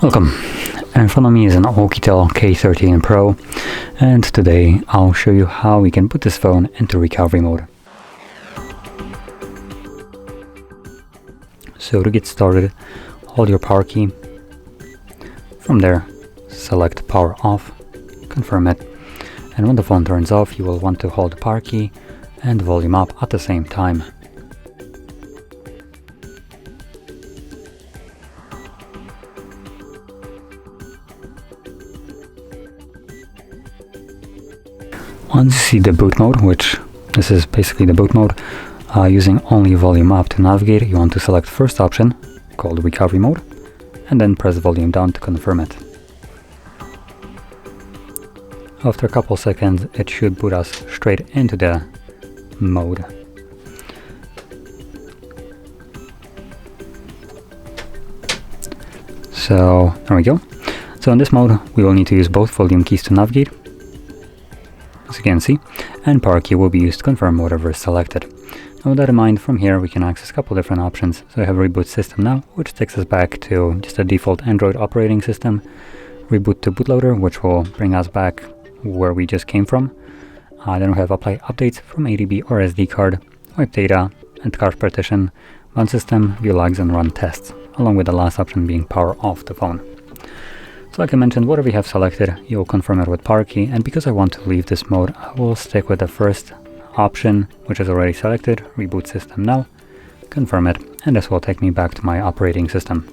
Welcome. In front of me is an OUKITEL K13 Pro, and today I'll show you how we can put this phone into recovery mode. So to get started, hold your power key. From there, select power off, confirm it, and when the phone turns off, you will want to hold the power key and volume up at the same time. Once you see the boot mode, which this is basically the boot mode, using only volume up to navigate, you want to select first option, called recovery mode, and then press volume down to confirm it. After a couple seconds, it should boot us straight into the mode. So there we go. So in this mode, we will need to use both volume keys to navigate, as you can see, and power key will be used to confirm whatever is selected. Now with that in mind, from here we can access a couple different options. So we have reboot system now, which takes us back to just a default Android operating system. Reboot to bootloader, which will bring us back where we just came from. Then we have apply updates from ADB or SD card, wipe data, and card partition, run system, view logs, and run tests, along with the last option being power off the phone. So like I mentioned, whatever you have selected, you'll confirm it with power key, and because I want to leave this mode, I will stick with the first option, which is already selected, reboot system now, confirm it, and this will take me back to my operating system.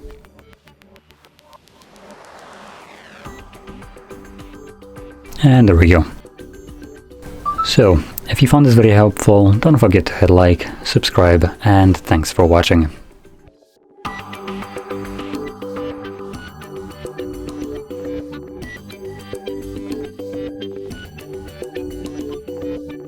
And there we go. So, if you found this video helpful, don't forget to hit like, subscribe, and thanks for watching.